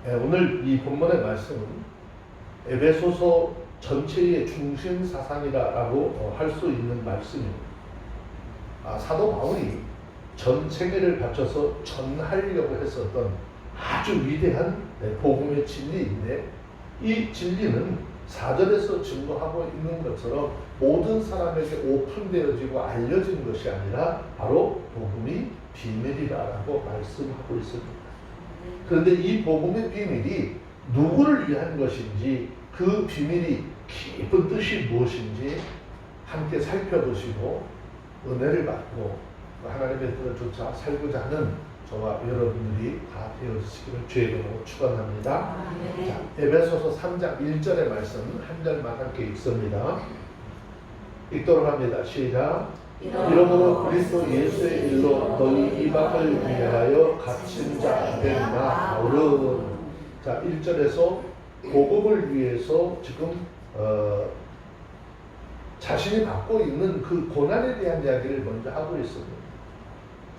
오늘 이 본문의 말씀은 에베소서 전체의 중심 사상이라고 할 수 있는 말씀입니다. 사도 바울이 전 세계를 바쳐서 전하려고 했었던 아주 위대한 복음의 진리인데, 이 진리는 4절에서 증거하고 있는 것처럼 모든 사람에게 오픈되어지고 알려진 것이 아니라 바로 복음이 비밀이라고 말씀하고 있습니다. 그런데 이 복음의 비밀이 누구를 위한 것인지, 그 비밀이 깊은 뜻이 무엇인지 함께 살펴보시고 은혜를 받고 하나님의 뜻을 쫓아 살고자 하는 저와 여러분들이 다 되어주시기를 주의 이름으로 축원합니다. 자, 에베소서 3장 1절의 말씀 한 절만 함께 읽습니다. 읽도록 합니다. 시작. 이러므로 그리스도 예수의 일로 너희 이방을 위하여 갇힌 자 된 나 바울은, 자 1절에서 복음을 위해서 지금 자신이 받고 있는 그 고난에 대한 이야기를 먼저 하고 있습니다.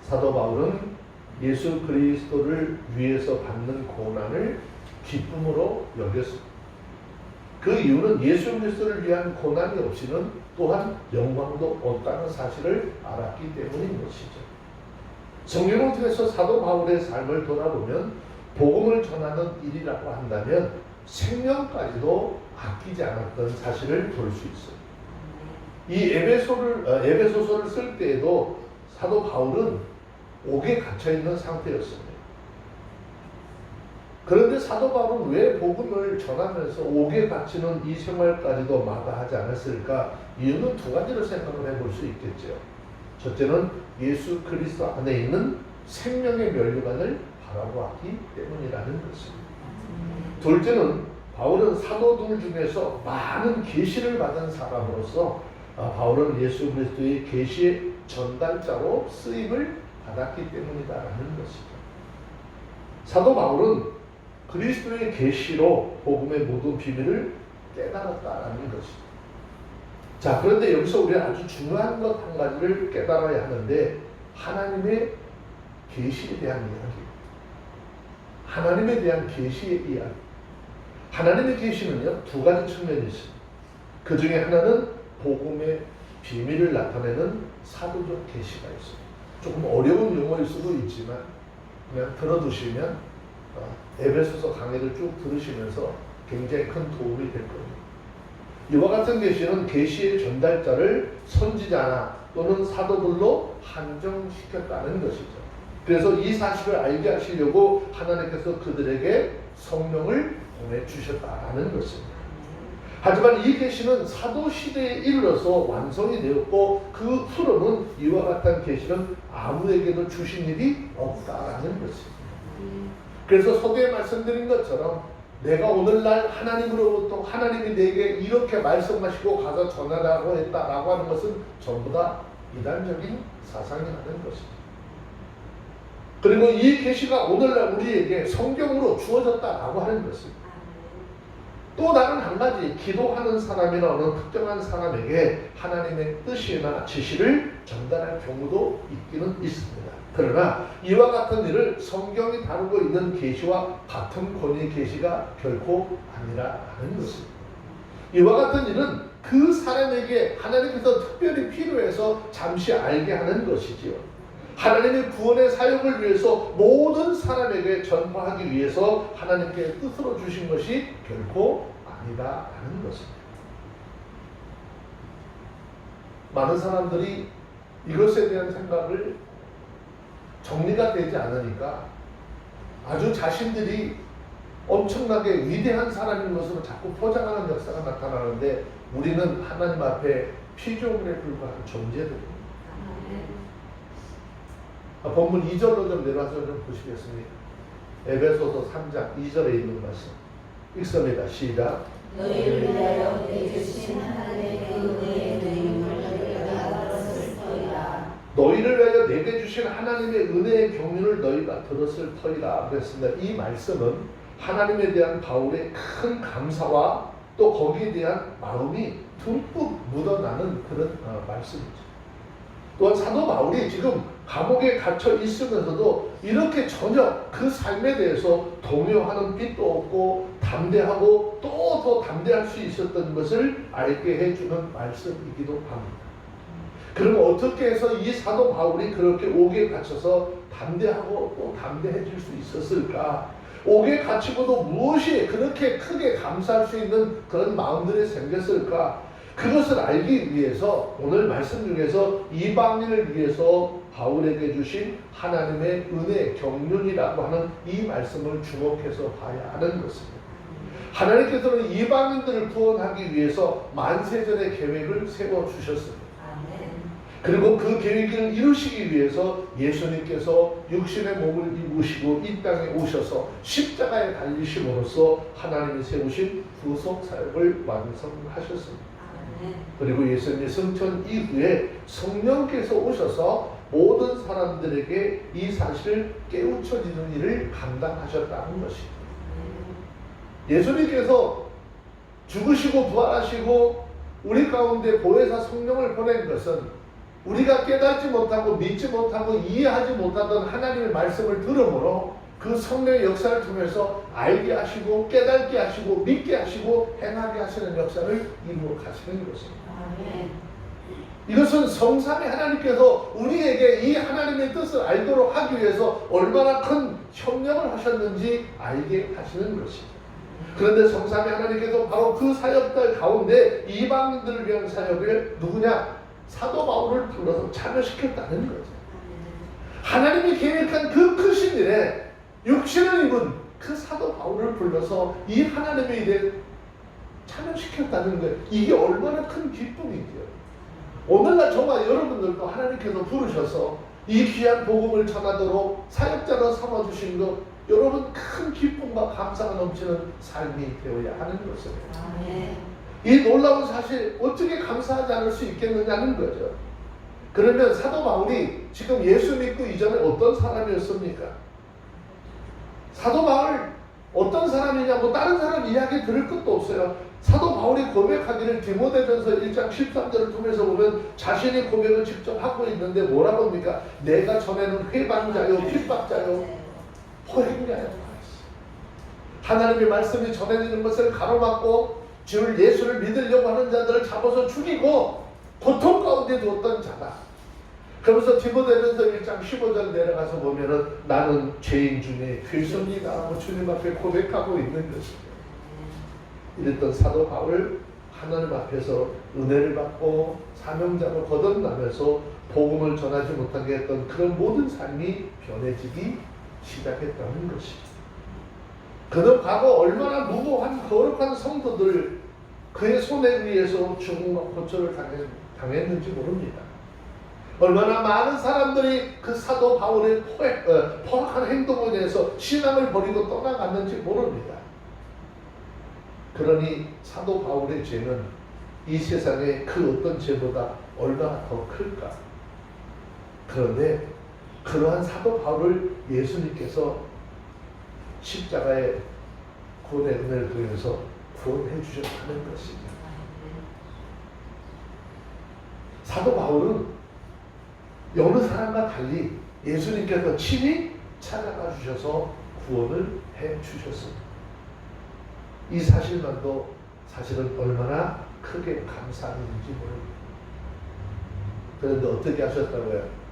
사도 바울은 예수 그리스도를 위해서 받는 고난을 기쁨으로 여겼습니다. 그 이유는 예수 그리스도를 위한 고난이 없이는 또한 영광도 없다는 사실을 알았기 때문인 것이죠. 성경을 통해서 사도 바울의 삶을 돌아보면 복음을 전하는 일이라고 한다면 생명까지도 아끼지 않았던 사실을 볼 수 있어요. 이 에베소서를 쓸 때에도 사도 바울은 옥에 갇혀있는 상태였습니다. 그런데 사도 바울은 왜 복음을 전하면서 옥에 갇히는 이 생활까지도 마다하지 않았을까? 이유는 두 가지로 생각을 해볼 수 있겠죠. 첫째는 예수 그리스도 안에 있는 생명의 면류관을 바라보았기 때문이라는 것입니다. 둘째는 바울은 사도들 중에서 많은 계시를 받은 사람으로서 바울은 예수 그리스도의 계시의 전달자로 쓰임을 받았기 때문이다라는 것이죠. 사도 바울은 그리스도의 계시로 복음의 모든 비밀을 깨달았다라는 것이죠. 자, 그런데 여기서 우리가 아주 중요한 것 한 가지를 깨달아야 하는데, 하나님의 계시에 대한 이야기, 하나님에 대한 계시의 이야기. 하나님의 계시는요 두 가지 측면이 있습니다. 그 중에 하나는 복음의 비밀을 나타내는 사도적 계시가 있습니다. 조금 어려운 용어일 수도 있지만 그냥 들어두시면 에베소서 강의를 쭉 들으시면서 굉장히 큰 도움이 될 겁니다. 이와 같은 계시는 계시의 전달자를 선지자나 또는 사도들로 한정시켰다는 것이죠. 그래서 이 사실을 알게 하시려고 하나님께서 그들에게 성령을 보내주셨다는 것입니다. 하지만 이 계시는 사도 시대에 이르러서 완성이 되었고, 그 후로는 이와 같은 계시는 아무에게도 주신 일이 없다라는 것입니다. 그래서 서두에 말씀드린 것처럼 내가 오늘날 하나님으로부터 하나님이 내게 이렇게 말씀하시고 가서 전하라고 했다라고 하는 것은 전부 다 이단적인 사상이라는 것입니다. 그리고 이 계시가 오늘날 우리에게 성경으로 주어졌다라고 하는 것입니다. 또 다른 한 가지, 기도하는 사람이나 어느 특정한 사람에게 하나님의 뜻이나 지시를 전달할 경우도 있기는 있습니다. 그러나 이와 같은 일을 성경이 다루고 있는 계시와 같은 권위의 계시가 결코 아니라는 것입니다. 이와 같은 일은 그 사람에게 하나님께서 특별히 필요해서 잠시 알게 하는 것이지요. 하나님의 구원의 사역을 위해서 모든 사람에게 전파하기 위해서 하나님께 뜻으로 주신 것이 결코 아니다라는 것입니다. 많은 사람들이 이것에 대한 생각을 정리가 되지 않으니까 아주 자신들이 엄청나게 위대한 사람인 것으로 자꾸 포장하는 역사가 나타나는데, 우리는 하나님 앞에 피조물에 불과한 존재들입니다. 본문 2절로 좀 내려와서 좀 보시겠습니다. 에베소서 3장 2절에 있는 말씀 읽습니다. 시작. 너희를 위하여 내주신 하나님의 그 은혜의 능력을 너희가 들었을 터이라. 너희를 위하여 내게 주신 하나님의 은혜의 경륜을 너희가 들었을 터이라 그랬습니다. 이 말씀은 하나님에 대한 바울의 큰 감사와 또 거기에 대한 마음이 듬뿍 묻어나는 그런 말씀이죠. 또한 사도 바울이 지금 감옥에 갇혀 있으면서도 이렇게 전혀 그 삶에 대해서 동요하는 빛도 없고 담대하고 또 더 담대할 수 있었던 것을 알게 해주는 말씀이기도 합니다. 그럼 어떻게 해서 이 사도 바울이 그렇게 옥에 갇혀서 담대하고 또 담대해질 수 있었을까? 옥에 갇히고도 무엇이 그렇게 크게 감사할 수 있는 그런 마음들이 생겼을까? 그것을 알기 위해서 오늘 말씀 중에서 이방인을 위해서 바울에게 주신 하나님의 은혜, 경륜이라고 하는 이 말씀을 주목해서 봐야 하는 것입니다. 하나님께서는 이방인들을 구원하기 위해서 만세전의 계획을 세워주셨습니다. 그리고 그 계획을 이루시기 위해서 예수님께서 육신의 몸을 입으시고 이 땅에 오셔서 십자가에 달리심으로써 하나님이 세우신 구속 사역을 완성하셨습니다. 그리고 예수님의 승천 이후에 성령께서 오셔서 모든 사람들에게 이 사실을 깨우쳐지는 일을 감당하셨다는 것입니다. 예수님께서 죽으시고 부활하시고 우리 가운데 보혜사 성령을 보낸 것은 우리가 깨닫지 못하고 믿지 못하고 이해하지 못하던 하나님의 말씀을 들음으로 그 성령의 역사를 통해서 알게 하시고 깨닫게 하시고 믿게 하시고 행하게 하시는 역사를 이루어 가시는 것입니다. 이것은 성삼위 하나님께서 우리에게 이 하나님의 뜻을 알도록 하기 위해서 얼마나 큰 협력을 하셨는지 알게 하시는 것입니다. 그런데 성삼위 하나님께서 바로 그 사역들 가운데 이방인들을 위한 사역을 누구냐? 사도 바울을 불러서 참여시켰다는 거죠. 하나님이 계획한 그 크신 일에 육신을 입은 그 사도 바울을 불러서 이 하나님의 일에 참여시켰다는 거예요. 이게 얼마나 큰 기쁨이죠. 오늘날 저와 여러분들도 하나님께서 부르셔서 이 귀한 복음을 전하도록 사역자로 삼아주신 것, 여러분 큰 기쁨과 감사가 넘치는 삶이 되어야 하는 것입니다. 이 놀라운 사실 어떻게 감사하지 않을 수 있겠느냐는 거죠. 그러면 사도 바울이 지금 예수 믿고 이전에 어떤 사람이었습니까? 사도 바울 어떤 사람이냐고 다른 사람 이야기 들을 것도 없어요. 사도 바울이 고백하기를 디모데전서 1장 13절을 통해서 보면 자신이 고백을 직접 하고 있는데 뭐라고 합니까? 내가 전에는 회방자요, 핍박자요, 포행자요. 하나님의 말씀이 전해지는 것을 가로막고 주를 예수를 믿으려고 하는 자들을 잡아서 죽이고 고통 가운데 두었던 자다. 그러면서 디모데전서 1장 15절 내려가서 보면은 나는 죄인 중에 괴수입니다 하고 주님 앞에 고백하고 있는 것입니다. 이랬던 사도 바울 하나님 앞에서 은혜를 받고 사명장을 거듭나면서 복음을 전하지 못하게 했던 그런 모든 삶이 변해지기 시작했다는 것입니다. 그는 과거 얼마나 무고한 거룩한 성도들 그의 손에 의해서 죽음과 고초를 당했는지 모릅니다. 얼마나 많은 사람들이 그 사도 바울의 포악한 행동에 대해서 신앙을 버리고 떠나갔는지 모릅니다. 그러니 사도 바울의 죄는 이 세상의 그 어떤 죄보다 얼마나 더 클까? 그런데 그러한 사도 바울을 예수님께서 십자가의 구원의 은혜를 통해서 구원해 주셨다는 것입니다. 사도 바울은 여느 사람과 달리 예수님께서 친히 찾아가 주셔서 구원을 해 주셨습니다. 이 사실만도 사실은 얼마나 크게 감사하는지 모릅니다. 그런데 어떻게 하셨다고요?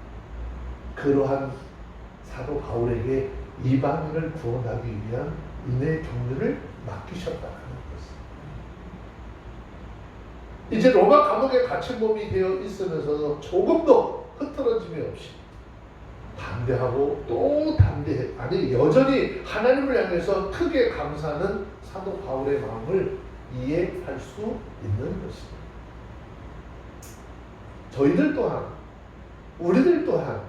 그러한 사도 바울에게 이방인을 구원하기 위한 은혜의 경륜을 맡기셨다는 것입니다. 이제 로마 감옥에 갇힌 몸이 되어 있으면서도 조금도 흐트러짐이 없이 담대하고 또 담대해, 아니 여전히 하나님을 향해서 크게 감사하는 사도 바울의 마음을 이해할 수 있는 것입니다. 저희들 또한, 우리들 또한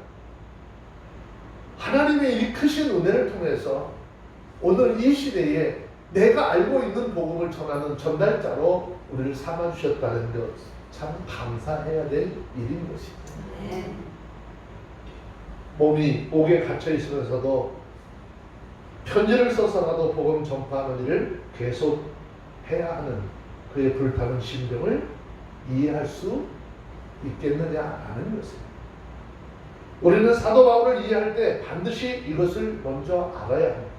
하나님의 이 크신 은혜를 통해서 오늘 이 시대에 내가 알고 있는 복음을 전하는 전달자로 우리를 삼아주셨다는 것 참 감사해야 될 일인 것입니다. 몸이 옥에 갇혀 있으면서도 편지를 써서라도 복음 전파하는 일을 계속 해야 하는 그의 불타는 심정을 이해할 수 있겠느냐라는 것입니다. 우리는 사도 바울을 이해할 때 반드시 이것을 먼저 알아야 합니다.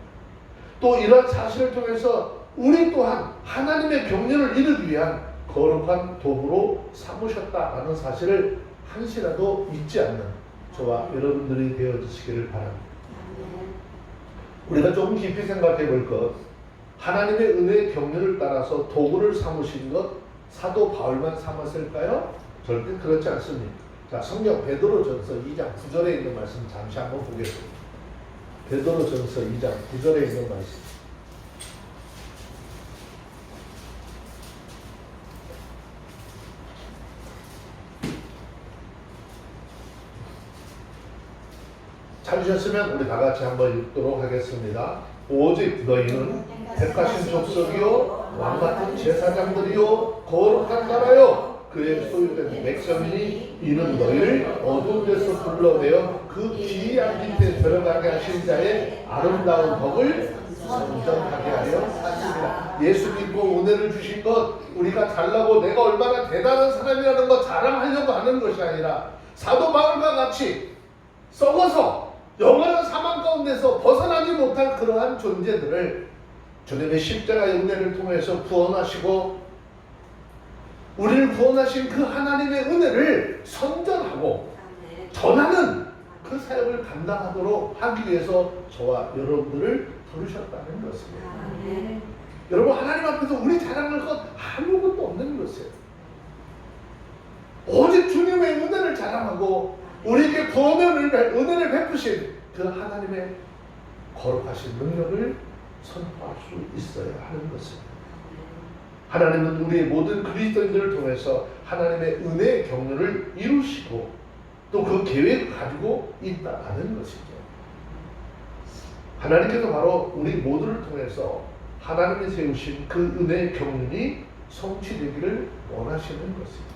또 이러한 사실을 통해서 우리 또한 하나님의 경륜을 이루기 위한 거룩한 도구로 삼으셨다라는 사실을 한시라도 잊지 않는 저와 여러분들이 되어주시기를 바랍니다. 우리가 조금 깊이 생각해 볼 것, 하나님의 은혜의 경륜을 따라서 도구를 삼으신 것 사도 바울만 삼았을까요? 절대 그렇지 않습니다. 자, 성경 베드로전서 2장 9절에 있는 말씀 잠시 한번 보겠습니다. 베드로전서 2장 9절에 있는 말씀. 찾으셨으면 우리 다 같이 한번 읽도록 하겠습니다. 오직 너희는 택하신 족속이요 왕같은 제사장들이요 거룩한 나라요 그의 소유된 백성이니 이는 너희를 어두운 데서 불러내어 그 기이한 빛에 들어가게 하신 자의 아름다운 법을 선전하게 하여 하시니라. 예수 믿고 은혜를 주신 것, 우리가 잘나고 내가 얼마나 대단한 사람이라는 것 자랑하려고 하는 것이 아니라 사도 바울과 같이 썩어서 영원한 사망 가운데서 벗어나지 못할 그러한 존재들을 주님의 십자가의 은혜를 통해서 구원하시고 우리를 구원하신 그 하나님의 은혜를 선전하고 전하는 그 사역을 감당하도록 하기 위해서 저와 여러분들을 부르셨다는 것입니다. 여러분, 하나님 앞에서 우리 자랑할 것 아무것도 없는 것이에요. 오직 주님의 은혜를 자랑하고 우리에게 구원의 은혜를 베푸신 그 하나님의 거룩하신 능력을 선포할 수 있어야 하는 것입니다. 하나님은 우리의 모든 그리스도인들을 통해서 하나님의 은혜의 경륜을 이루시고 또 그 계획을 가지고 있다는 것이죠. 하나님께서 바로 우리 모두를 통해서 하나님이 세우신 그 은혜의 경륜이 성취되기를 원하시는 것입니다.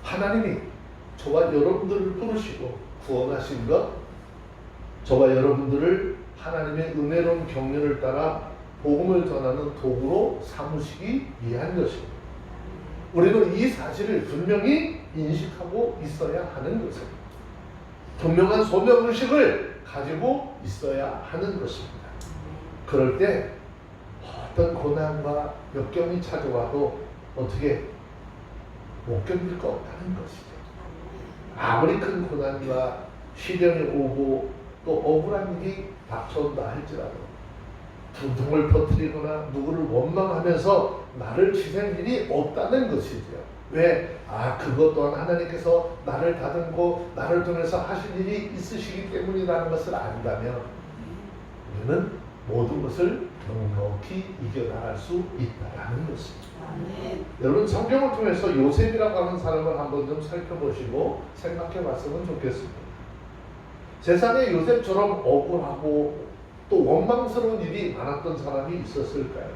하나님이 저와 여러분들을 부르시고 구원하신 것, 저와 여러분들을 하나님의 은혜로운 경륜을 따라 복음을 전하는 도구로 삼으시기 위한 것입니다. 우리는 이 사실을 분명히 인식하고 있어야 하는 것입니다. 분명한 소명의식을 가지고 있어야 하는 것입니다. 그럴 때 어떤 고난과 역경이 찾아와도 어떻게 못 견딜 거 없다는 것이죠. 아무리 큰 고난과 시련이 오고 또 억울한 일이 닥쳐온다 할지라도 분통을 터뜨리거나 누구를 원망하면서 나를 치는 일이 없다는 것이죠. 왜? 그것 또한 하나님께서 나를 다듬고 나를 통해서 하신 일이 있으시기 때문이라는 것을 안다면 우리는 모든 것을 넉넉히 이겨나갈 수 있다는 것입니다. 여러분, 성경을 통해서 요셉이라고 하는 사람을 한번 좀 살펴보시고 생각해 봤으면 좋겠습니다. 세상에 요셉처럼 억울하고 또 원망스러운 일이 많았던 사람이 있었을까요?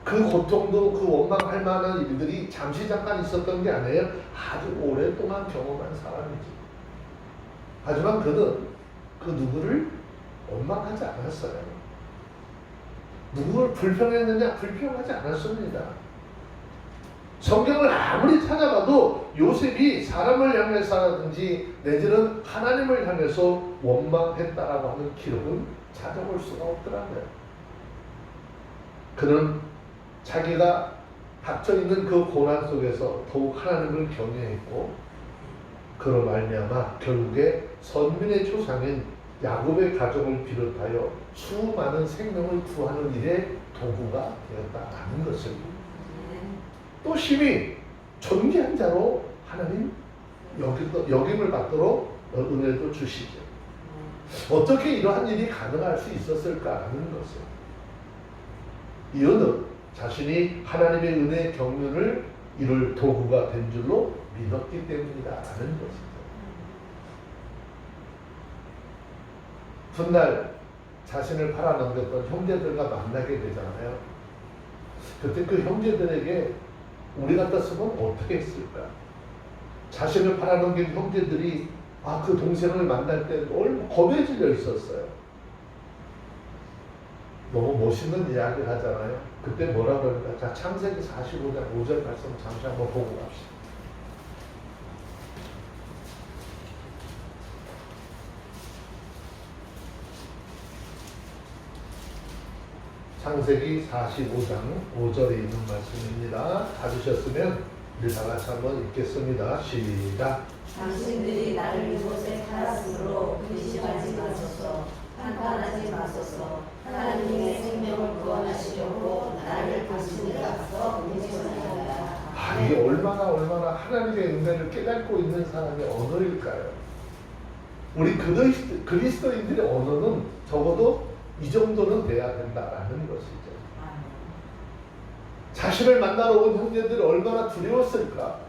그 고통도 그 원망할 만한 일들이 잠시 잠깐 있었던 게 아니에요. 아주 오랫동안 경험한 사람이지. 하지만 그는 그 누구를 원망하지 않았어요. 누구를 불평했느냐? 불평하지 않았습니다. 성경을 아무리 찾아봐도 요셉이 사람을 향해서라든지 내지는 하나님을 향해서 원망했다라고 하는 기록은 찾아볼 수가 없더라고요. 그는 자기가 닥쳐있는 그 고난 속에서 더욱 하나님을 경외했고 그로 말미암아 결국에 선민의 조상인 야곱의 가족을 비롯하여 수많은 생명을 구하는 일에 도구가 되었다는 것을 또 심히 존귀한 자로 하나님 여김을 받도록 은혜도 주시죠. 어떻게 이러한 일이 가능할 수 있었을까라는 것을 이유는 자신이 하나님의 은혜의 경륜을 이룰 도구가 된 줄로 믿었기 때문이다라는 것이죠. 훗날 자신을 팔아넘겼던 형제들과 만나게 되잖아요. 그때 그 형제들에게 우리 같았으면 어떻게 했을까? 자신을 팔아넘긴 형제들이 그 동생을 만날 때 너무 겁에 질려 있었어요. 너무 멋있는 이야기를 하잖아요. 그때 뭐라 그럴까? 자, 창세기 45장 5절 말씀 잠시 한번 보고 갑시다. 창세기 45장 5절에 있는 말씀입니다. 찾으셨으면 우리 다 같이 한번 읽겠습니다. 시작. 당신들이 나를 이곳에 팔았으므로 근심하지 마소서. 한탄하지 마소서. 하나님의 생명을 구원하시려고 나를 당신들 앞서 보내셨나이다. 이게 얼마나 하나님의 은혜를 깨닫고 있는 사람의 언어일까요? 우리 그리스도인들의 언어는 적어도 이 정도는 돼야 된다라는 것이죠. 자신을 만나러 온 형제들이 얼마나 두려웠을까?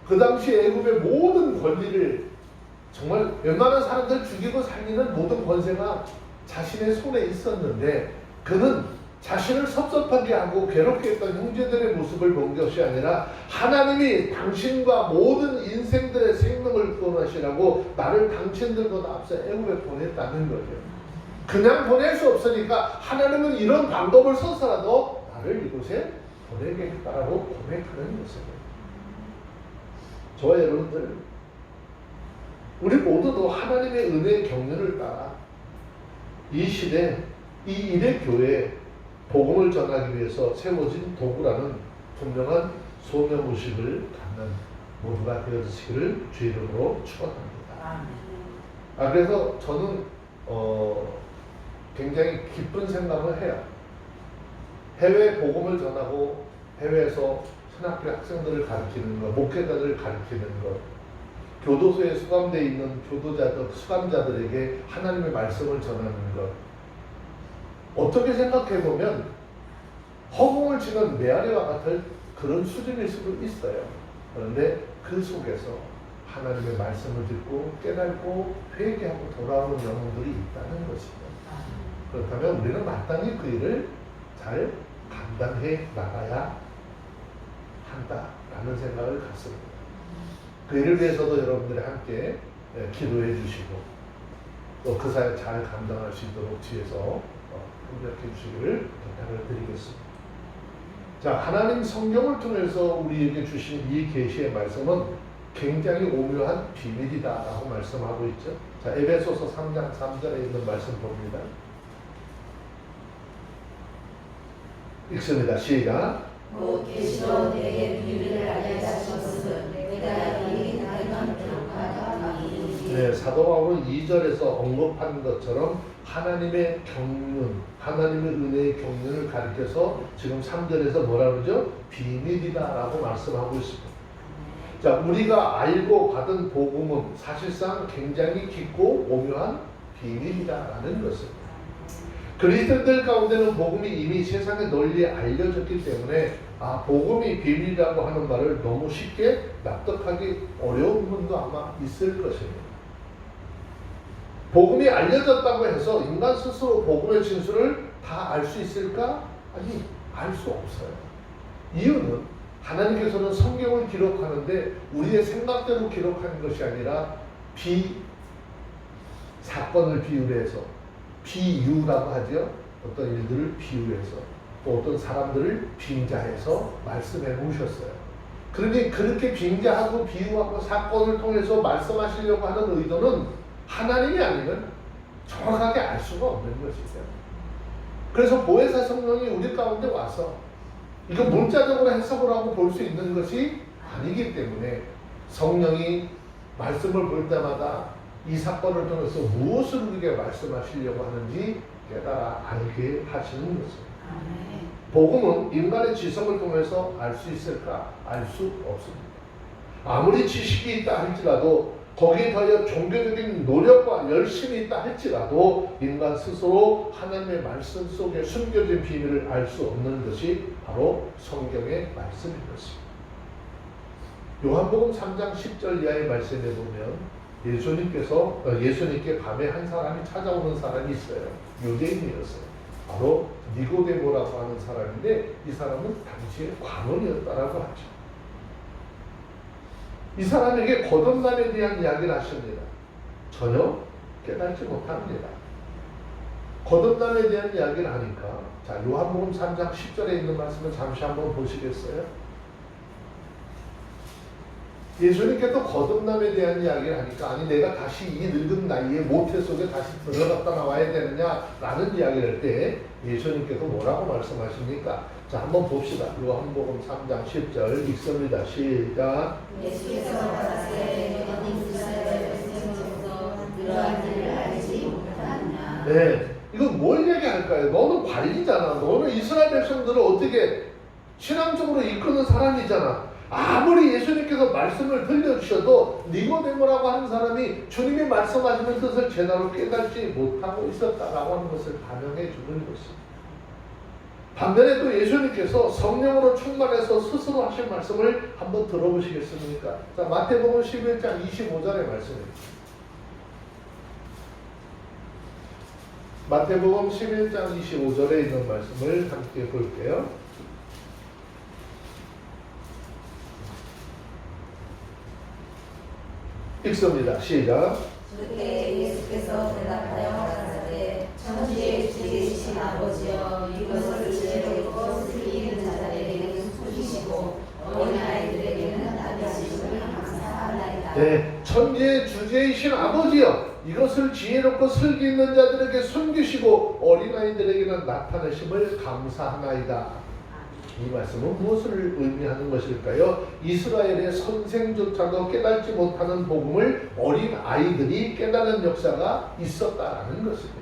그 당시 애굽의 모든 권리를 정말 웬만한 사람들 죽이고 살리는 모든 권세가 자신의 손에 있었는데 그는 자신을 섭섭하게 하고 괴롭게 했던 형제들의 모습을 본 것이 아니라 하나님이 당신과 모든 인생들의 생명을 구원하시라고 나를 당신들보다 앞서 애굽에 보냈다는 거죠. 그냥 보낼 수 없으니까 하나님은 이런 방법을 써서라도 나를 이곳에 보내게 했다라고 고백하는 것입니다. 저와 여러분들, 우리 모두도 하나님의 은혜의 경륜을 따라 이 시대, 이 일의 교회에 복음을 전하기 위해서 세워진 도구라는 분명한 소명의식을 갖는 모두가 되어주시기를 주 이름으로 축원합니다. 그래서 저는 굉장히 기쁜 생각을 해요. 해외 복음을 전하고 해외에서 신학교 학생들을 가르치는 것, 목회자들을 가르치는 것, 교도소에 수감되어 있는 수감자들에게 하나님의 말씀을 전하는 것. 어떻게 생각해 보면 허공을 치는 메아리와 같은 그런 수준일 수도 있어요. 그런데 그 속에서 하나님의 말씀을 듣고 깨닫고 회개하고 돌아오는 영혼들이 있다는 것이죠. 그렇다면 우리는 마땅히 그 일을 잘 감당해 나가야 한다라는 생각을 갖습니다. 그 일을 위해서도 여러분들이 함께 기도해 주시고 또 그 사역 잘 감당할 수 있도록 뒤에서 협력해 주시기를 부탁을 드리겠습니다. 자, 하나님 성경을 통해서 우리에게 주신 이 계시의 말씀은 굉장히 오묘한 비밀이다라고 말씀하고 있죠. 자, 에베소서 3장 3절에 있는 말씀 봅니다. 읽습니다. 시작. 곧 계시로 내게 비밀을 알게 하신 것은 내가 이미 다만 기록하다 이르니. 네, 사도 바울은 2절에서 언급한 것처럼 하나님의 경륜, 하나님의 은혜의 경륜을 가리켜서 지금 3절에서 뭐라 그러죠? 비밀이다라고 말씀하고 있습니다. 자, 우리가 알고 받은 복음은 사실상 굉장히 깊고 오묘한 비밀이다라는 것입니다. 그리스도인들 가운데는 복음이 이미 세상에 널리 알려졌기 때문에 복음이 비밀이라고 하는 말을 너무 쉽게 납득하기 어려운 분도 아마 있을 것입니다. 복음이 알려졌다고 해서 인간 스스로 복음의 진술을 다 알 수 있을까? 아니, 알 수 없어요. 이유는 하나님께서는 성경을 기록하는데 우리의 생각대로 기록하는 것이 아니라 사건을 비유해서 비유라고 하죠. 어떤 일들을 비유해서 또 어떤 사람들을 빙자해서 말씀해 놓으셨어요. 그러니 그렇게 빙자하고 비유하고 사건을 통해서 말씀하시려고 하는 의도는 하나님이 아니면 정확하게 알 수가 없는 것이죠. 그래서 보혜사 성령이 우리 가운데 와서 이거 문자적으로 해석을 하고 볼 수 있는 것이 아니기 때문에 성령이 말씀을 볼 때마다 이 사건을 통해서 무엇을 우리에게 말씀하시려고 하는지 깨달아 알게 하시는 것입니다. 복음은 인간의 지성을 통해서 알 수 있을까? 알 수 없습니다. 아무리 지식이 있다 할지라도 거기에 더하여 종교적인 노력과 열심이 있다 할지라도 인간 스스로 하나님의 말씀 속에 숨겨진 비밀을 알 수 없는 것이 바로 성경의 말씀인 것입니다. 요한복음 3장 10절 이하의 말씀에 보면 예수님께 밤에 한 사람이 찾아오는 사람이 있어요. 유대인이었어요. 바로 니고데모라고 하는 사람인데 이 사람은 당시의 관원이었다라고 하죠. 이 사람에게 거듭남에 대한 이야기를 하십니다. 전혀 깨닫지 못합니다. 거듭남에 대한 이야기를 하니까 자, 요한복음 3장 10절에 있는 말씀을 잠시 한번 보시겠어요? 예수님께서 거듭남에 대한 이야기를 하니까 아니 내가 다시 이 늙은 나이에 모태 속에 다시 들어갔다 나와야 되느냐라는 이야기를 할 때 예수님께서 뭐라고 말씀하십니까? 자, 한번 봅시다. 요한복음 3장 10절 읽습니다. 시작. 예수께서 가라사대 너는 이스라엘 백성으로서 그러한 일을 알지 못하느냐. 네, 이건 뭘 얘기할까요? 너는 관리잖아. 너는 이스라엘 백성들을 어떻게 신앙적으로 이끄는 사람이잖아. 아무리 예수님께서 말씀을 들려주셔도 니고데모라고 하는 사람이 주님이 말씀하시는 뜻을 제대로 깨닫지 못하고 있었다라고 하는 것을 반영해 주는 것입니다. 반면에 또 예수님께서 성령으로 충만해서 스스로 하신 말씀을 한번 들어보시겠습니까? 자, 마태복음 11장 25절의 말씀입니다. 마태복음 11장 25절에 있는 말씀을 함께 볼게요. 읽습니다. 시작. 그때 예수께서 대답하여 가라사대 천지의 주이신 아버지여 이것을 지혜롭고 슬기는 자들에게는 숨기시고 어린아이들에게는 나타내심을 감사하나이다. 네, 천지의 주제이신 아버지여 이것을 지혜롭고 슬기 있는 자들에게 숨기시고 어린아이들에게는 나타내심을 감사하나이다. 이 말씀은 무엇을 의미하는 것일까요? 이스라엘의 선생조차도 깨닫지 못하는 복음을 어린 아이들이 깨닫는 역사가 있었다라는 것입니다.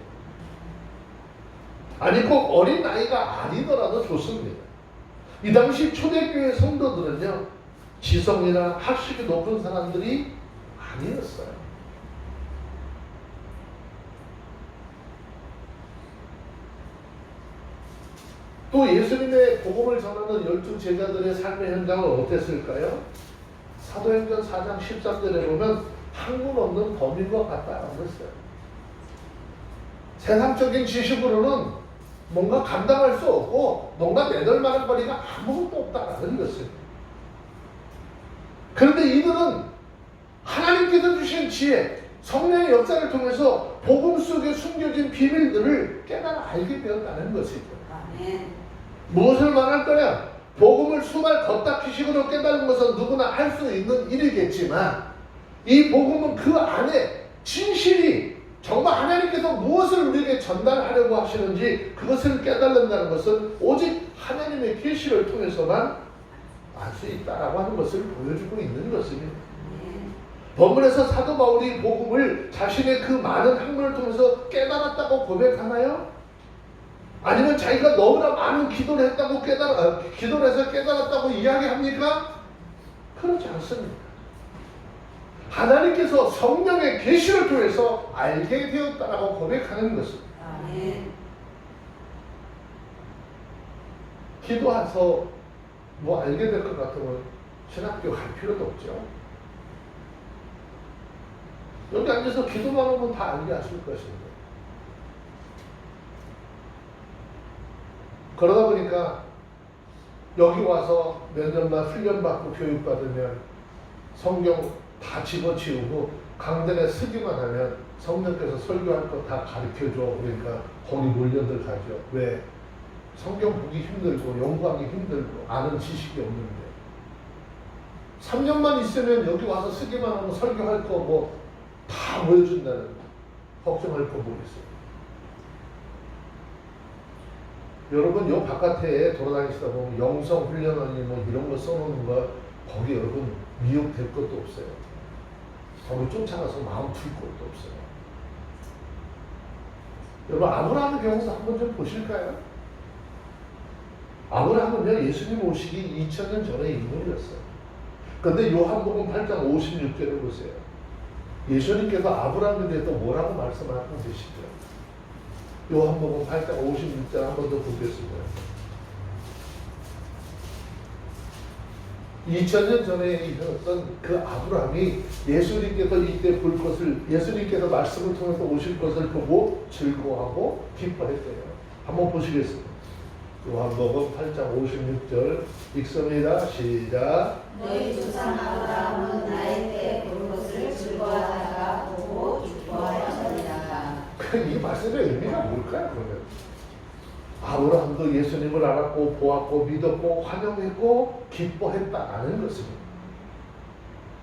아니 꼭 어린 아이가 아니더라도 좋습니다. 이 당시 초대교회 성도들은요 지성이나 학식이 높은 사람들이 아니었어요. 또 예수님의 복음을 전하는 12 제자들의 삶의 현장은 어땠을까요? 사도행전 4장 13절에 보면 학문 없는 범인과 같다라고 했어요. 세상적인 지식으로는 뭔가 감당할 수 없고 뭔가 내놓을 만한 거리가 아무것도 없다라는 것입니다. 그런데 이들은 하나님께서 주신 지혜, 성령의 역사를 통해서 복음 속에 숨겨진 비밀들을 깨달아 알게 되었다는 것이죠. 아멘. 무엇을 말할 거냐? 복음을 수말 겉닦이식으로 깨달은 것은 누구나 할 수 있는 일이겠지만 이 복음은 그 안에 진실이 정말 하나님께서 무엇을 우리에게 전달하려고 하시는지 그것을 깨달는다는 것은 오직 하나님의 계시를 통해서만 알 수 있다라고 하는 것을 보여주고 있는 것입니다. 본문에서 사도 바울이 복음을 자신의 그 많은 학문을 통해서 깨달았다고 고백하나요? 아니면 자기가 너무나 많은 기도를 했다고 기도를 해서 깨달았다고 이야기합니까? 그렇지 않습니다. 하나님께서 성령의 계시를 통해서 알게 되었다라고 고백하는 것입니다. 아멘. 기도해서 뭐 알게 될 것 같으면 신학교 갈 필요도 없죠. 여기 앉아서 기도만 하면 다 알게 하실 것입니다. 그러다 보니까 여기 와서 몇 년만 훈련받고 교육받으면 성경 다 집어치우고 강단에 쓰기만 하면 성령께서 설교할 거 다 가르쳐줘. 그러니까 거기 몰려들 가죠. 왜? 성경 보기 힘들고 연구하기 힘들고 아는 지식이 없는데 3년만 있으면 여기 와서 쓰기만 하면 설교할 거 뭐 다 보여준다는 걱정할 거 모르겠어요. 여러분 요 바깥에 돌아다니시다 보면 영성 훈련하니 뭐 이런 거 써놓는 거 거기 여러분 미혹될 것도 없어요. 거기 쫓아가서 마음 풀 것도 없어요. 여러분 아브라함의 경우도 한번 좀 보실까요? 아브라함은요 예수님 오시기 2000년 전의 인물이었어요. 그런데 요한복음 8장 56절을 보세요. 예수님께서 아브라함에 대해서 뭐라고 말씀하고 계시죠? 요한복음 8장 56절 한 번 더 보겠습니다. 2000년 전에 있었던 그 아브라함이 예수님께서 이때 볼 것을, 예수님께서 말씀을 통해서 오실 것을 보고 즐거워하고 기뻐했대요. 한번 보시겠습니다. 요한복음 8장 56절 읽습니다. 시작. 너희 조상 아브라함은 나의 때 볼 것을 즐거워하다가 보고 기뻐하였느니라. 이 말씀의 의미가 뭘까요? 그러면 아브라함도 예수님을 알았고 보았고 믿었고 환영했고 기뻐했다라는 것입니다.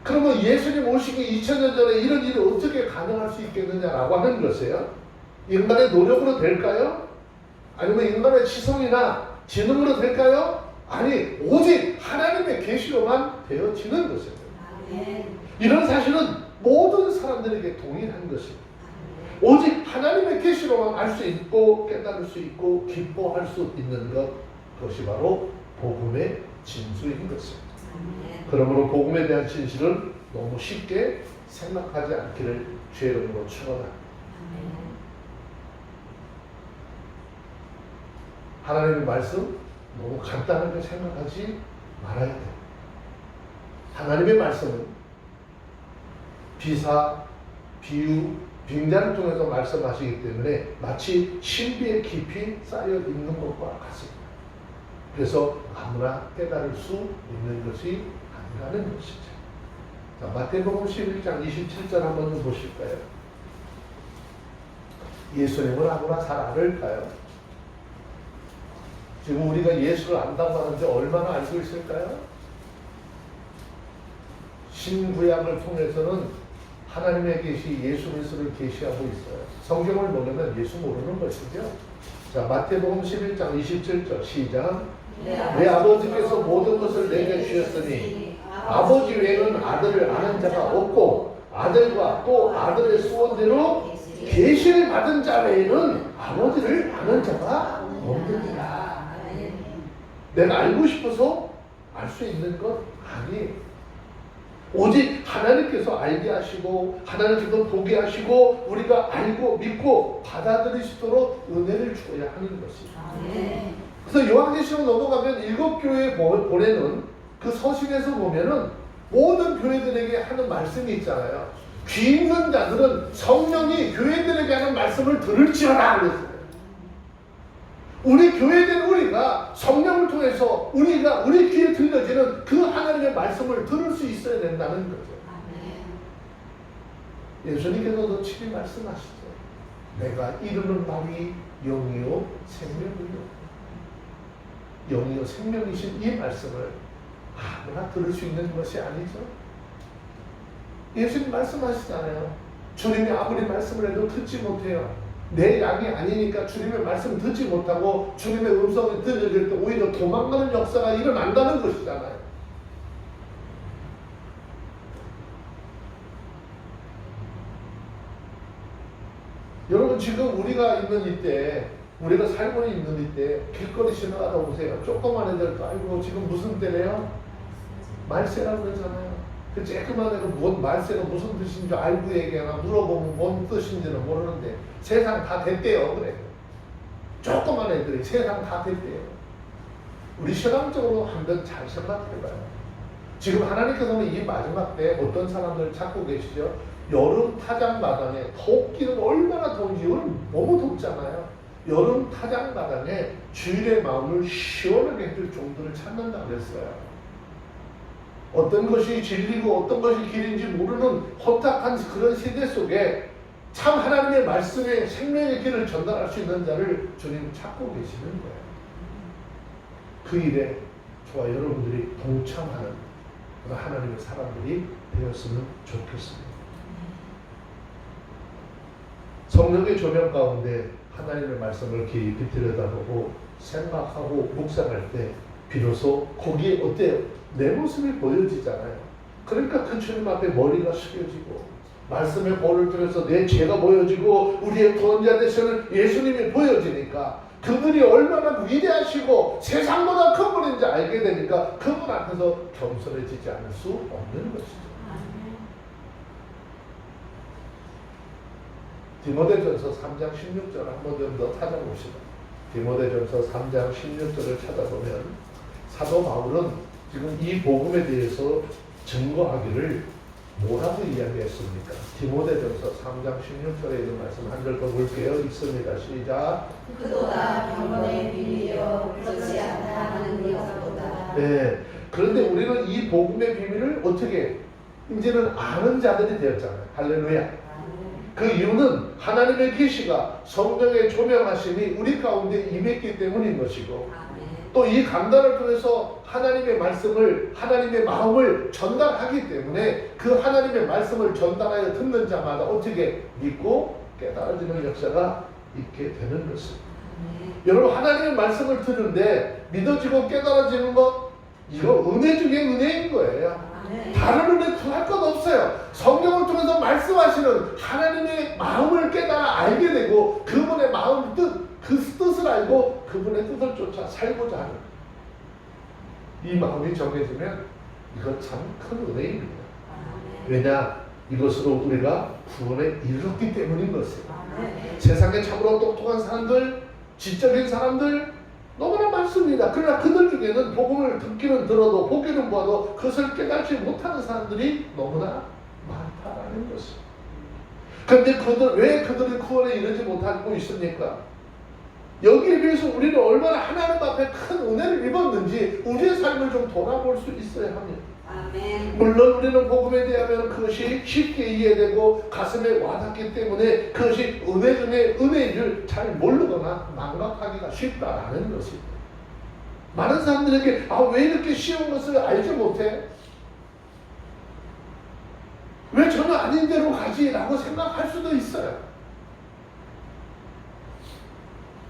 그러면 예수님 오시기 2000년 전에 이런 일이 어떻게 가능할 수 있겠느냐라고 하는 것이에요. 인간의 노력으로 될까요? 아니면 인간의 지성이나 지능으로 될까요? 아니, 오직 하나님의 계시로만 되어지는 것입니다. 이런 사실은 모든 사람들에게 동일한 것입니다. 오직 하나님의 계시로만 알 수 있고 깨달을 수 있고 기뻐할 수 있는 그것이 바로 복음의 진수인 것입니다. 그러므로 복음에 대한 진실을 너무 쉽게 생각하지 않기를 주의 이름으로 축원합니다. 하나님의 말씀 너무 간단하게 생각하지 말아야 돼요. 하나님의 말씀은 비사, 비유, 빙자를 통해서 말씀하시기 때문에 마치 신비의 깊이 쌓여 있는 것과 같습니다. 그래서 아무나 깨달을 수 있는 것이 아니라는 것이죠. 자, 마태복음 11장 27절 한번 좀 보실까요? 예수님을 아무나 잘 알을까요? 지금 우리가 예수를 안다고 하는데 얼마나 알고 있을까요? 신구약을 통해서는 하나님의 계시 예수 그리스도를 계시하고 있어요. 성경을 모르면 예수 모르는 것이죠. 자, 마태복음 11장 27절 시작. 내 아버지께서 모든 것을 내게 주셨으니 아버지 외에는 아들을 아는 자가 없고 아들과 또 아들의 소원대로 계시를 받은 자 외에는 아버지를 아는 자가 없느니라. 내가 알고 싶어서 알 수 있는 것 아니에요. 오직 하나님께서 알게 하시고 하나님께서 보게 하시고 우리가 알고 믿고 받아들일 수 있도록 은혜를 주어야 하는 것입니다. 그래서 요한계시록 넘어가면 7교회에 보내는 그 서신에서 보면은 모든 교회들에게 하는 말씀이 있잖아요. 귀 있는 자들은 성령이 교회들에게 하는 말씀을 들을지어다 그랬어요. 우리 교회된 우리가 성령을 통해서 우리가 우리 귀에 들려지는 그 하나님의 말씀을 들을 수 있어야 된다는 거죠. 예수님께서도 친히 말씀하시죠. 내가 이르는 말이 영이요 생명이요. 영이요 생명이신 이 말씀을 아무나 들을 수 있는 것이 아니죠. 예수님 말씀하시잖아요. 주님이 아무리 말씀을 해도 듣지 못해요. 내 양이 아니니까 주님의 말씀 듣지 못하고 주님의 음성을 들려질 때 오히려 도망가는 역사가 일어난다는 것이잖아요. 여러분 지금 우리가 있는 이때 우리가 살고 있는 이때 길거리 지나가다 보세요. 조그만 애들도 아이고 지금 무슨 때래요? 말세라고 그러잖아요. 그 쬐끄만 애가 뭔 말세가 무슨 뜻인지 알고 얘기하나 물어보면 뭔 뜻인지는 모르는데 세상 다 됐대요. 그래. 조그만 애들이 세상 다 됐대요. 우리 신앙적으로 한번 잘 생각해봐요. 지금 하나님께서는 이 마지막 때 어떤 사람들 찾고 계시죠? 여름 타작마당에 덥기는 얼마나 더운지 여름 너무 덥잖아요. 여름 타작마당에 주일의 마음을 시원하게 해줄 정도를 찾는다고 그랬어요. 어떤 것이 진리고 어떤 것이 길인지 모르는 허탁한 그런 세대 속에 참 하나님의 말씀에 생명의 길을 전달할 수 있는 자를 주님 찾고 계시는 거예요. 그 일에 저와 여러분들이 동참하는 그런 하나님의 사람들이 되었으면 좋겠습니다. 성령의 조명 가운데 하나님의 말씀을 깊이 들여다보고 생각하고 묵상할 때 비로소 거기에 어때요? 내 모습이 보여지잖아요. 그러니까 그 주님 앞에 머리가 숙여지고 말씀의 볼을 들여서 내 죄가 보여지고 우리의 구원자 되시는 예수님이 보여지니까 그분이 얼마나 위대하시고 세상보다 큰 분인지 알게 되니까 그분 앞에서 겸손해지지 않을 수 없는 것이죠. 디모데전서 3장 16절 한번 좀 더 찾아봅시다. 디모데전서 3장 16절을 찾아보면 사도 바울은 지금 이 복음에 대해서 증거하기를 뭐라고 이야기했습니까? 디모데전서 3장 16절에 있는 말씀 한 절 더 볼게요. 읽습니다. 시작. 그보다 병원의 비밀이여 그렇지 않다 하는 것보다. 네. 그런데 우리는 이 복음의 비밀을 어떻게 이제는 아는 자들이 되었잖아요. 할렐루야. 그 이유는 하나님의 계시가 성령의 조명하심이 우리 가운데 임했기 때문인 것이고 또 이 강단을 통해서 하나님의 말씀을, 하나님의 마음을 전달하기 때문에 그 하나님의 말씀을 전달하여 듣는 자마다 어떻게 믿고 깨달아지는 역사가 있게 되는 것입니다. 여러분, 하나님의 말씀을 듣는데 믿어지고 깨달아지는 것, 이거 은혜 중에 은혜인 거예요. 다른 은혜 구할 것 없어요. 성경을 통해서 말씀하시는 하나님의 마음을 깨달아 알게 되고 그분의 마음 뜻, 그 뜻을 알고 그분의 뜻을 쫓아 살고자 하는 이 마음이 정해지면 이거 참 큰 은혜입니다. 왜냐? 이것으로 우리가 구원에 이르렀기 때문인 것이에요. 세상에 참으로 똑똑한 사람들, 지적인 사람들 너무나 많습니다. 그러나 그들 중에는 복음을 듣기는 들어도 보기는 보아도 그것을 깨닫지 못하는 사람들이 너무나 많다라는 것입니다. 그런데 왜 그들이 구원에 이르지 못하고 있습니까? 여기에 비해서 우리는 얼마나 하나님 앞에 큰 은혜를 입었는지 우리의 삶을 좀 돌아볼 수 있어야 합니다. 물론 우리는 복음에 대하면 그것이 쉽게 이해되고 가슴에 와닿기 때문에 그것이 은혜 중에 은혜를 잘 모르거나 망각하기가 쉽다라는 것입니다. 많은 사람들에게 왜 이렇게 쉬운 것을 알지 못해? 왜 저는 아닌 대로 가지? 라고 생각할 수도 있어요.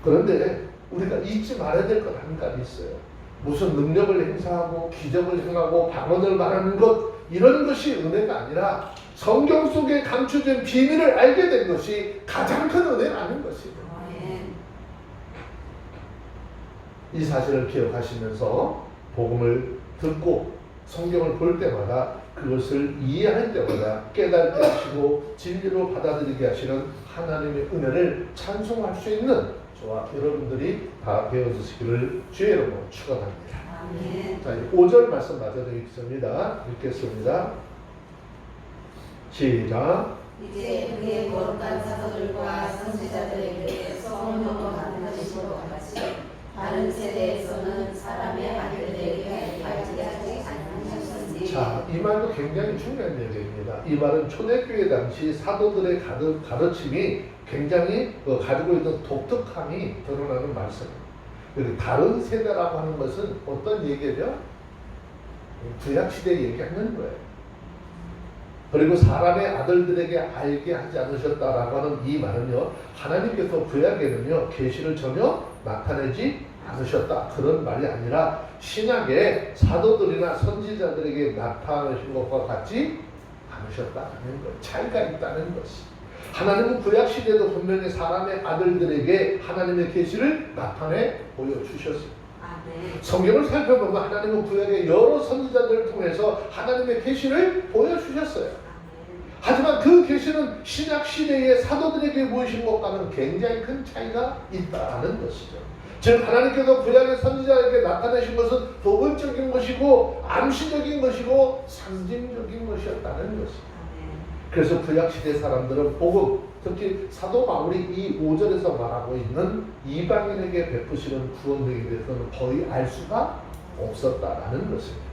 그런데 우리가 잊지 말아야 될 것 한 가지 있어요. 무슨 능력을 행사하고 기적을 행하고 방언을 말하는 것, 이런 것이 은혜가 아니라 성경 속에 감춰진 비밀을 알게 된 것이 가장 큰 은혜라는 것입니다. 이 사실을 기억하시면서 복음을 듣고 성경을 볼 때마다 그것을 이해할 때마다 깨닫게 하시고 진리로 받아들이게 하시는 하나님의 은혜를 찬송할 수 있는 저와 여러분들이 다 되어주시기를 주의 이름으로 축원합니다. 자, 이제 5절 말씀 맞아드리겠습니다. 읽겠습니다. 시작. 이제 그의 거룩한 사도들과 선지자들에게 성령으로 받은 것으로 같이 다른 세대에서는 사람의 아들들에게 알지하지 않으셨으니. 자, 이 말도 굉장히 중요한 얘기입니다. 이 말은 초대교회 당시 사도들의 가르침이 굉장히 가지고 있는 독특함이 드러나는 말씀입니다. 다른 세대라고 하는 것은 어떤 얘기죠? 구약시대 얘기하는 거예요. 그리고 사람의 아들들에게 알게 하지 않으셨다라고 하는 이 말은요, 하나님께서 구약에는요 계시를 전혀 나타내지 않으셨다, 그런 말이 아니라 신약의 사도들이나 선지자들에게 나타내신 것과 같지 않으셨다는 것, 차이가 있다는 것이. 하나님은 구약시대도 분명히 사람의 아들들에게 하나님의 계시를 나타내 보여주셨습니다. 성경을 살펴보면 하나님은 구약의 여러 선지자들을 통해서 하나님의 계시를 보여주셨어요. 하지만 그 계시는 신약시대의 사도들에게 보이신 것과는 굉장히 큰 차이가 있다는 것이죠. 즉 하나님께서 구약의 선지자에게 나타내신 것은 도근적인 것이고 암시적인 것이고 상징적인 것이었다는 것입니다. 그래서 구약시대 사람들은 복음, 특히 사도 바울이 이 5절에서 말하고 있는 이방인에게 베푸시는 구원에 대해서는 거의 알 수가 없었다라는 것입니다.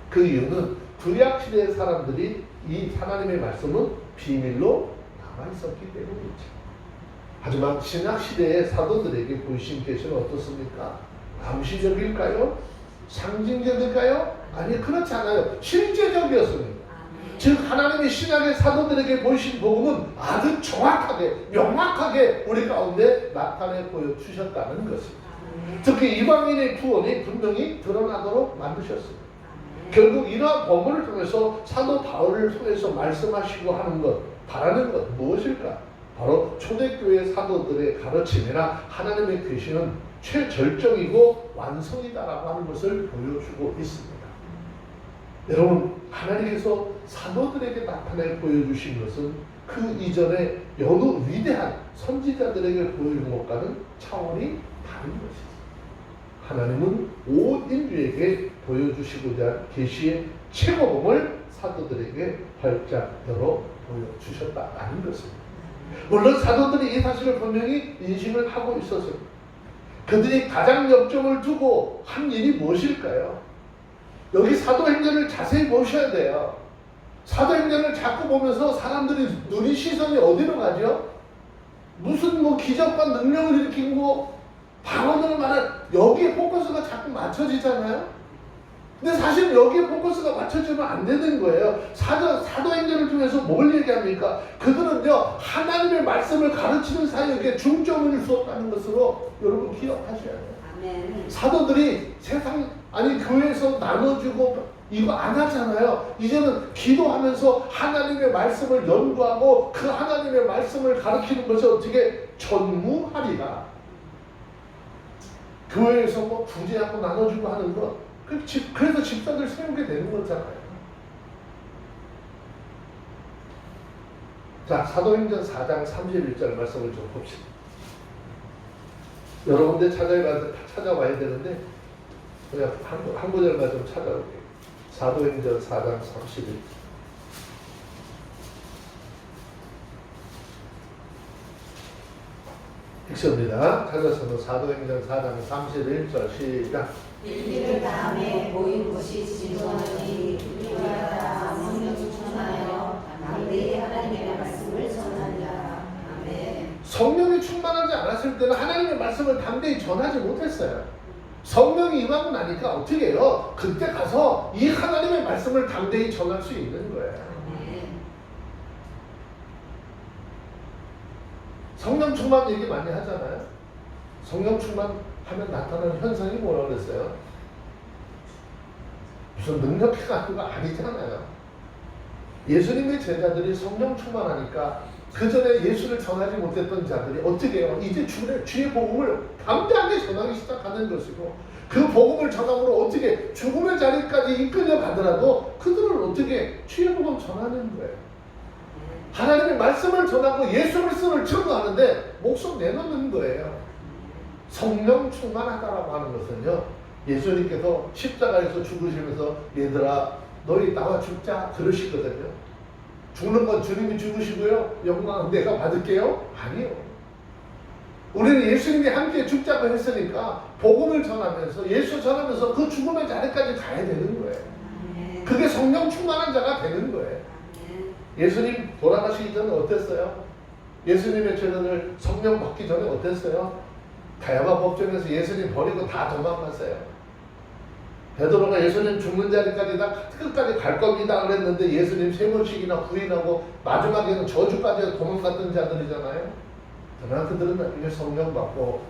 그 이유는 구약시대 사람들이 이 하나님의 말씀은 비밀로 남아있었기 때문이죠. 하지만 신약시대의 사도들에게 보이신 계시는 어떻습니까? 암시적일까요? 상징적일까요? 아니, 그렇지 않아요. 실제적이었습니다. 즉 하나님이 신약의 사도들에게 보이신 복음은 아주 정확하게 명확하게 우리 가운데 나타내 보여주셨다는 것입니다. 특히 이방인의 구원이 분명히 드러나도록 만드셨습니다. 결국 이러한 본문을 통해서 사도 바울을 통해서 말씀하시고 하는 것, 바라는 것 무엇일까? 바로 초대교회 사도들의 가르침이나 하나님의 계시는 최절정이고 완성이다라고 하는 것을 보여주고 있습니다. 여러분, 하나님께서 사도들에게 나타내 보여주신 것은 그 이전에 여러 위대한 선지자들에게 보여준 것과는 차원이 다른 것입니다. 하나님은 온 인류에게 보여주시고자 계시의 최고봉을 사도들에게 활짝 열어 보여주셨다는 것입니다. 물론 사도들이 이 사실을 분명히 인식을 하고 있었습니다. 그들이 가장 역점을 두고 한 일이 무엇일까요? 여기 사도행전을 자세히 보셔야 돼요. 사도행전을 자꾸 보면서 사람들이 눈이 시선이 어디로 가죠? 무슨 기적과 능력을 일으킨 거, 방언으로 말하는 여기에 포커스가 자꾸 맞춰지잖아요. 근데 사실 여기에 포커스가 맞춰지면 안 되는 거예요. 사도행전을 통해서 뭘 얘기합니까? 그들은요 하나님의 말씀을 가르치는 사역에 중점을 두었다는 것으로 여러분 기억하셔야 돼요. 아멘. 사도들이 교회에서 나눠주고 이거 안 하잖아요. 이제는 기도하면서 하나님의 말씀을 연구하고 그 하나님의 말씀을 가르치는 것이 어떻게 전무하리라. 교회에서 뭐 부재하고 나눠주고 하는 것, 그래서 집사들 세우게 되는 거잖아요. 자, 사도행전 4장 31절 말씀을 좀 봅시다. 여러분들 찾아와야 되는데 그냥 한 구절만 좀 찾아올게요. 사도행전 4장 31절. 읽습니다. 찾아서는 사도행전 4장 31절 시작. 일기를 다음에 모인 곳이 진동하니 우리가 성령 충만하여 담대히 하나님의 말씀을 전하니라. 아멘. 성령이 충만하지 않았을 때는 하나님의 말씀을 담대히 전하지 못했어요. 성령이 임하고 나니까 어떻게 해요? 그때 가서 이 하나님의 말씀을 담대히 전할 수 있는 거예요. 성령 충만 얘기 많이 하잖아요. 성령 충만하면 나타나는 현상이 뭐라고 그랬어요? 무슨 능력이 같은 거 아니잖아요. 예수님의 제자들이 성령 충만하니까 그 전에 예수를 전하지 못했던 자들이 어떻게 해요? 이제 주의 복음을 담대하게 전하기 시작하는 것이고, 그 복음을 전함으로 어떻게 죽음의 자리까지 이끌려 가더라도 그들을 어떻게 주의 복음 전하는 거예요. 하나님의 말씀을 전하고 예수 그리스도를 증거하는데 목숨 내놓는 거예요. 성령 충만하다라고 하는 것은요, 예수님께서 십자가에서 죽으시면서 얘들아 너희 나와 죽자 그러시거든요. 죽는 건 주님이 죽으시고요, 영광은 내가 받을게요? 아니요. 우리는 예수님이 함께 죽자고 했으니까 복음을 전하면서 예수 전하면서 그 죽음의 자리까지 가야 되는 거예요. 그게 성령 충만한 자가 되는 거예요. 예수님 돌아가시기 전에 어땠어요? 예수님의 제자들 성령 받기 전에 어땠어요? 가야바 법정에서 예수님 버리고 다 도망갔어요. 베드로가 예수님 죽는 자리까지 다 끝까지 갈 겁니다 그랬는데 예수님 3번씩이나 부인하고 마지막에는 저주까지 도망갔던 자들이잖아요. 그러나 그들은 나중에 성령 받고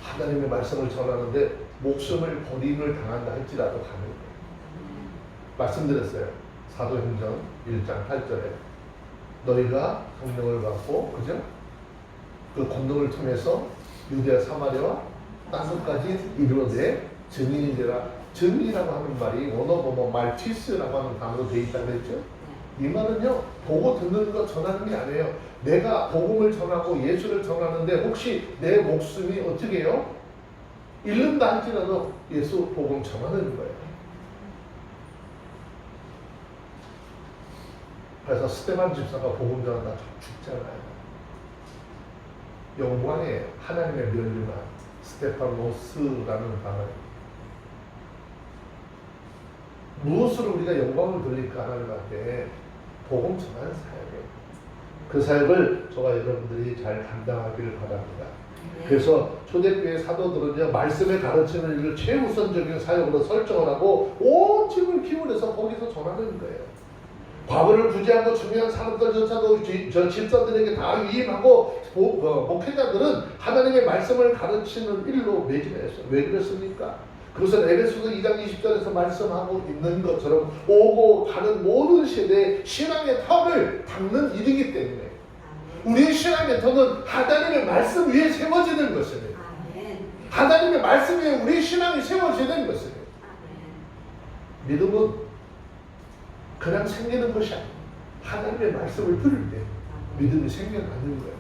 하나님의 말씀을 전하는데 목숨을 버림을 당한다 할지라도 가는 거예요. 말씀드렸어요. 사도행전 1장 8절에 너희가 성령을 받고, 그죠? 그 권능을 통해서 유대와 사마리아와 땅끝까지 이르러내 증인이 되라. 증인이라고 하는 말이 원어보면 말티스라고 하는 단어로 되어 있다고 했죠. 이 말은요, 보고 듣는 것 전하는 게 아니에요. 내가 복음을 전하고 예수를 전하는데 혹시 내 목숨이 어떻게 해요? 잃는다 할지라도 예수 복음 전하는 거예요. 그래서 스테반 집사가 복음 전하다 죽잖아요. 영광의 하나님의 면류관 스테파노스라는 단어예요. 무엇으로 우리가 영광을 돌릴까 하나님한테 복음 전하는 사역이에요. 그 사역을 저와 여러분들이 잘 감당하기를 바랍니다. 그래서 초대교회 사도들은요, 말씀을 가르치는 일을 최우선적인 사역으로 설정을 하고 온 힘을 기울여서 거기서 전하는 거예요. 과거를 부재하고 중요한 사람들조차도 집사들에게 다 위임하고 목회자들은 하나님의 말씀을 가르치는 일로 매진했어요. 왜 그랬습니까? 그것은 에베소서 2장 20절에서 말씀하고 있는 것처럼 오고 가는 모든 세대의 신앙의 턱을 닦는 일이기 때문에 우리의 신앙의 턱은 하나님의 말씀 위에 세워지는 것입니다. 하나님의 말씀 위에 우리의 신앙이 세워지는 것입니다. 믿음은 그냥 생기는 것이 아니에요. 하나님의 말씀을 들을 때 믿음이 생겨나는 거예요.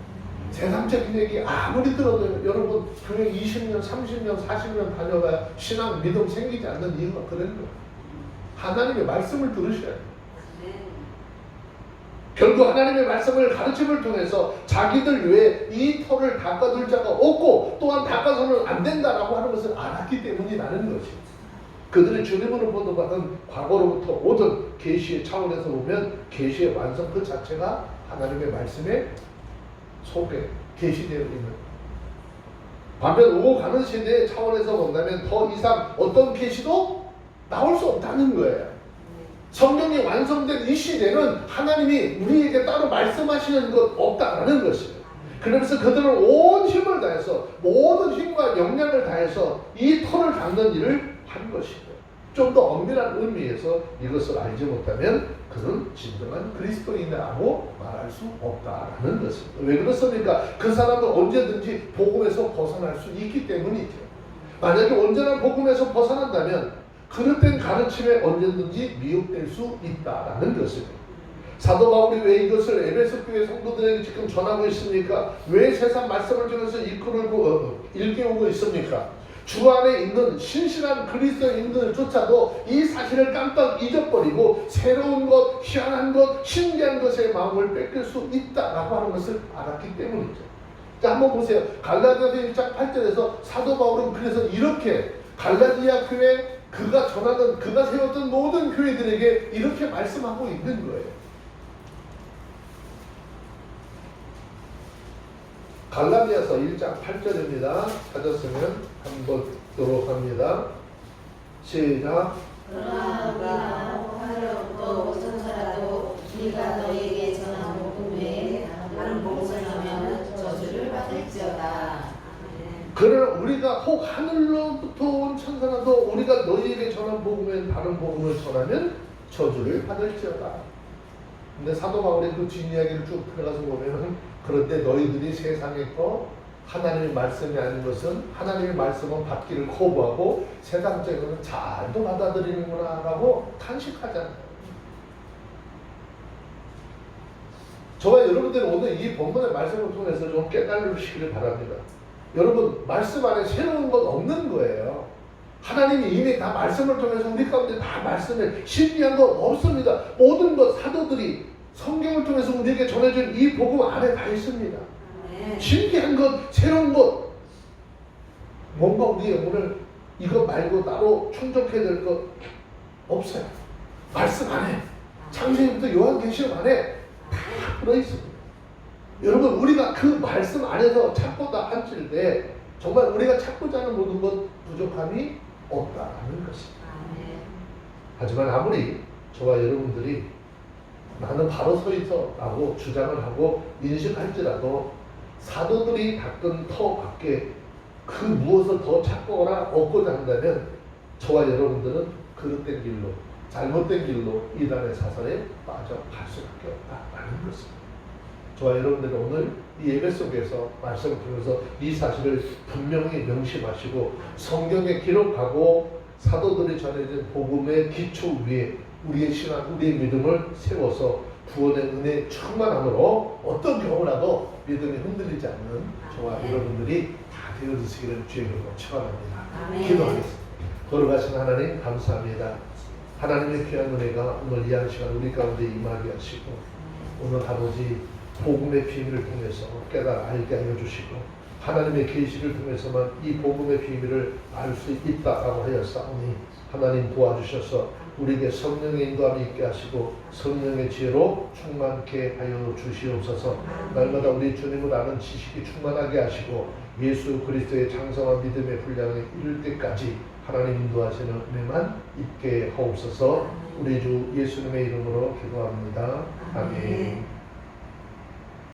세상적인 얘기 아무리 들어도 여러분 교회 20년, 30년, 40년 다녀봐야 신앙, 믿음 생기지 않는 이유가 그런 거예요. 하나님의 말씀을 들으셔야 돼요. 결국 하나님의 말씀을 가르침을 통해서 자기들 외에 이 터를 닦아둘 자가 없고 또한 닦아서는 안 된다라고 하는 것을 알았기 때문이라는 것이죠. 그들이 주님으로 보도받은 과거로부터 모든 계시의 차원에서 보면 계시의 완성 그 자체가 하나님의 말씀에 속에 계시되어 있는. 반면 오고 가는 시대의 차원에서 본다면 더 이상 어떤 계시도 나올 수 없다는 거예요. 성경이 완성된 이 시대는 하나님이 우리에게 따로 말씀하시는 것 없다라는 것이에요. 그러면서 그들은 온 힘을 다해서 모든 힘과 역량을 다해서 이 터를 닦는 일을 한 것이고, 좀 더 엄밀한 의미에서 이것을 알지 못하면 그는 진정한 그리스도인이라고 말할 수 없다라는 것입니다. 왜 그렇습니까? 그 사람은 언제든지 복음에서 벗어날 수 있기 때문이죠. 만약에 온전한 복음에서 벗어난다면 그릇된 가르침에 언제든지 미혹될 수 있다라는 것입니다. 사도 바울이 왜 이것을 에베소 교회 성도들에게 지금 전하고 있습니까? 왜 세상 말씀을 통해서 이끌고 일깨우고 있습니까? 주 안에 있는 신실한 그리스도인들조차도 이 사실을 깜빡 잊어버리고 새로운 것, 희한한 것, 신기한 것에 마음을 뺏길 수 있다라고 하는 것을 알았기 때문이죠. 자, 한번 보세요. 갈라디아서 1장 8절에서 사도 바울은 그래서 이렇게 갈라디아 교회 그가 전하던, 그가 세웠던 모든 교회들에게 이렇게 말씀하고 있는 거예요. 갈라디아서 1장 8절입니다. 찾았으면 한번 보도록 합니다. 시작. 그러나 우리가 화려도 천사라도 우리가 너에게 전한 복음 외에 다른 복음을 전하면 저주를 받을지어다. 그러나 우리가 혹 하늘로부터 온 천사라도 우리가 너희에게 전한 복음 외에 다른 복음을 전하면 저주를 받을지어다. 근데 사도 바울의 그 뒷이야기를 쭉 들어가서 보면, 그런데 너희들이 세상에 거 하나님의 말씀이 아닌 것은, 하나님의 말씀은 받기를 거부하고 세상적으로는 잘도 받아들이는구나 라고 탄식하잖아요. 저와 여러분들은 오늘 이 본문의 말씀을 통해서 좀 깨달으시기를 바랍니다. 여러분, 말씀 안에 새로운 건 없는 거예요. 하나님이 이미 다 말씀을 통해서 우리 가운데 다 말씀을, 신비한 건 없습니다. 모든 것 사도들이 성경을 통해서 우리에게 전해준 이 복음 안에 다 있습니다. 신기한 것, 새로운 것, 뭔가 우리의 오늘 이것 말고 따로 충족해야 될 것 없어요. 말씀 안에, 창세기부터 요한계시록 안에 다 들어있습니다. 여러분, 우리가 그 말씀 안에서 찾고자 한칠 때 정말 우리가 찾고자 하는 모든 것 부족함이 없다는 것입니다. 하지만 아무리 저와 여러분들이 나는 바로 서 있어 라고 주장을 하고 인식할지라도 사도들이 닦은 터 밖에 그 무엇을 더 찾거나 얻고자 한다면 저와 여러분들은 그릇된 길로, 잘못된 길로 이단의 사설에 빠져갈 수밖에 없다라는 것입니다. 저와 여러분들은 오늘 이 예배 속에서 말씀을 통해서 이 사실을 분명히 명심하시고 성경에 기록하고 사도들이 전해진 복음의 기초 위에 우리의 신앙, 우리의 믿음을 세워서 구원의 은혜 충만함으로 어떤 경우라도 믿음이 흔들리지 않는 저와 여러분들이 다 되어주시기를 주님으로 축원합니다. 기도하겠습니다. 걸어가신 하나님 감사합니다. 하나님의 귀한 은혜가 오늘 이 한 시간 우리 가운데 임하게 하시고, 오늘 아버지 복음의 비밀을 통해서 깨달아 알게 하여 주시고, 하나님의 계시를 통해서만 이 복음의 비밀을 알 수 있다라고 하였사오니 하나님 도와주셔서 우리에게 성령의 인도함이 있게 하시고 성령의 지혜로 충만케 하여 주시옵소서. 날마다 우리 주님을 아는 지식이 충만하게 하시고 예수 그리스도의 장성한 믿음의 분량에 이를 때까지 하나님 인도하시는 은혜만 있게 하옵소서. 우리 주 예수님의 이름으로 기도합니다. 아멘.